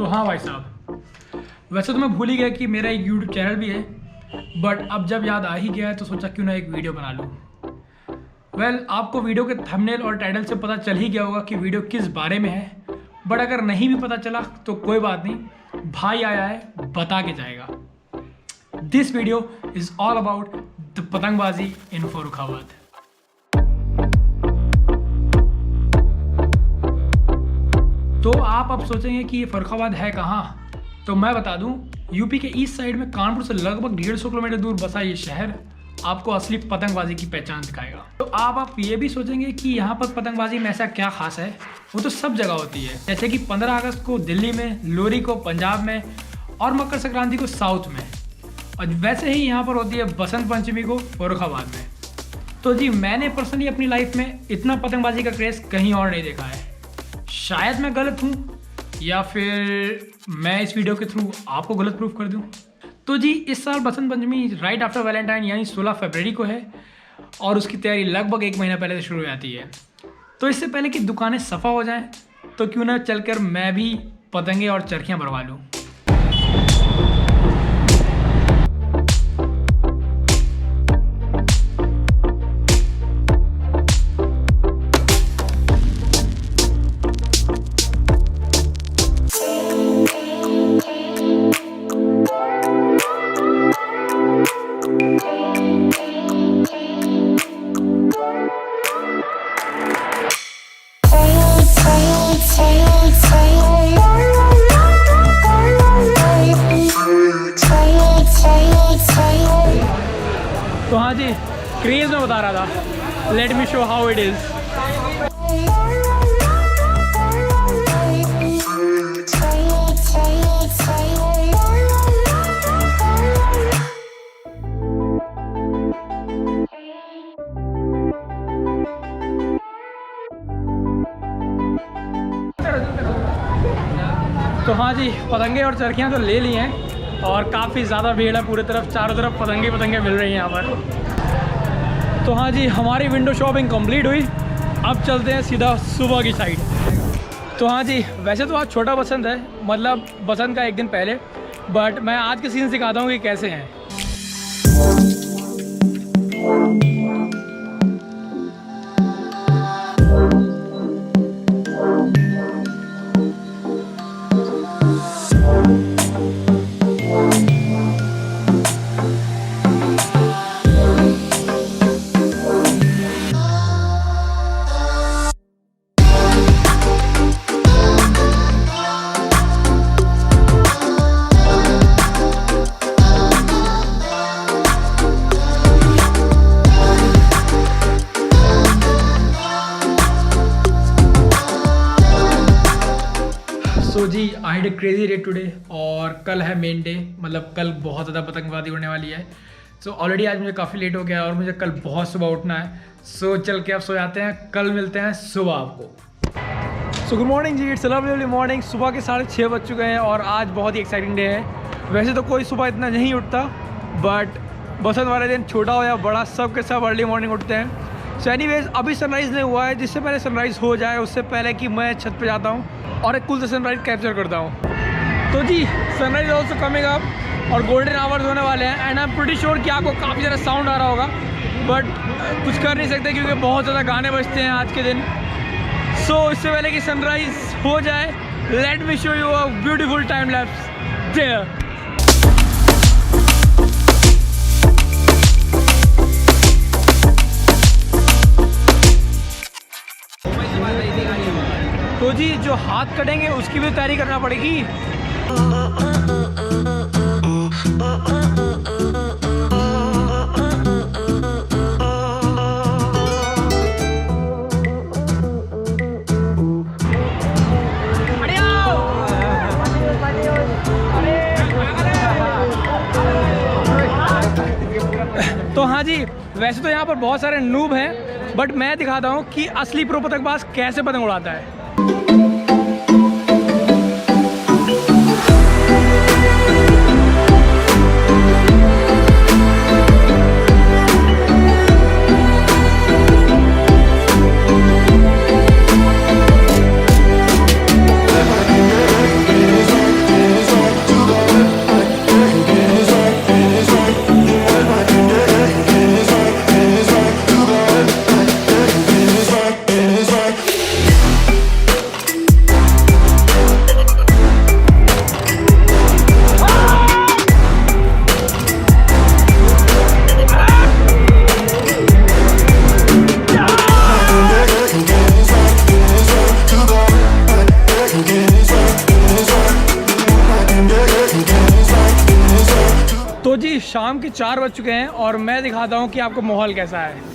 तो हाँ भाई साहब, वैसे तो मैं भूल ही गया कि मेरा एक यूट्यूब चैनल भी है, बट अब जब याद आ ही गया है तो सोचा क्यों ना एक वीडियो बना लूँ। आपको वीडियो के थंबनेल और टाइटल से पता चल ही गया होगा कि वीडियो किस बारे में है, बट अगर नहीं भी पता चला तो कोई बात नहीं, भाई आया है बता के जाएगा। This video is all about the पतंगबाजी इन फर्रुखाबाद। तो आप अब सोचेंगे कि ये फर्रुखाबाद है कहाँ, तो मैं बता दूं, यूपी के ईस्ट साइड में कानपुर से लगभग 150 किलोमीटर दूर बसा ये शहर आपको असली पतंगबाजी की पहचान दिखाएगा। तो आप ये भी सोचेंगे कि यहाँ पर पतंगबाजी में ऐसा क्या खास है, वो तो सब जगह होती है। जैसे कि 15 अगस्त को दिल्ली में, लोहड़ी को पंजाब में और मकर संक्रांति को साउथ में, और वैसे ही यहाँ पर होती है बसंत पंचमी को फर्रुखाबाद में। तो जी मैंने पर्सनली अपनी लाइफ में इतना पतंगबाजी का क्रेज़ कहीं और नहीं देखा है। शायद मैं गलत हूँ या फिर मैं इस वीडियो के थ्रू आपको गलत प्रूफ कर दूँ। तो जी इस साल Basant Panchami right after Valentine यानी 16 फरवरी को है और उसकी तैयारी लगभग 1 महीना पहले से शुरू हो जाती है। तो इससे पहले कि दुकानें सफ़ा हो जाएं तो क्यों ना चलकर मैं भी पतंगे और चरखियाँ भरवा लूँ। तो हाँ जी, क्रेज़ में बता रहा था, late me show how it is. तो हाँ जी, पतंगे और चरखियाँ तो ले ली हैं और काफ़ी ज़्यादा भीड़ है पूरी तरफ, चारों तरफ पतंगे मिल रही हैं यहाँ पर। तो हाँ जी, हमारी विंडो शॉपिंग कंप्लीट हुई, अब चलते हैं सीधा सुबह की साइड। तो हाँ जी, वैसे तो आज छोटा बसंत है, मतलब बसंत का एक दिन पहले, बट मैं आज के सीन सिखाता हूँ कि कैसे हैं। सो जी I had a crazy day today और कल है मेन डे, मतलब कल बहुत ज़्यादा पतंगबाजी उड़ने वाली है। सो ऑलरेडी आज मुझे काफ़ी लेट हो गया और मुझे कल बहुत सुबह उठना है। सो चल के अब सो जाते हैं, कल मिलते हैं सुबह आपको। सो गुड मॉर्निंग जी, इट्स लवली मॉर्निंग। सुबह के 6:30 बज चुके हैं और आज बहुत ही एक्साइटिंग डे है। वैसे तो कोई सुबह इतना नहीं उठता, बट बसंत वाले दिन छोटा हो या बड़ा सब के सब अर्ली मॉर्निंग उठते हैं। सो एनीवेज अभी सनराइज़ नहीं हुआ है, जिससे पहले सनराइज़ हो जाए उससे पहले कि मैं छत पे जाता हूँ और एक कुल सा सनराइज़ कैप्चर करता हूँ। तो जी सनराइज़ ऑल्सो कमिंग अप और गोल्डन आवर्स होने वाले हैं and I am pretty sure कि आपको काफ़ी ज़्यादा साउंड आ रहा होगा, बट कुछ कर नहीं सकते क्योंकि बहुत ज़्यादा गाने बजते हैं आज के दिन। सो इससे पहले कि सनराइज़ हो जाए, let me show you a beautiful time lapse there. तो जी जो हाथ कटेंगे उसकी भी तैयारी करना पड़ेगी। तो हाँ जी, वैसे तो यहाँ पर बहुत सारे नूब हैं, बट मैं दिखाता हूँ कि असली प्रो पतंगबाज कैसे पतंग उड़ाता है। 4 बज चुके हैं और मैं दिखाता हूँ कि आपको माहौल कैसा है।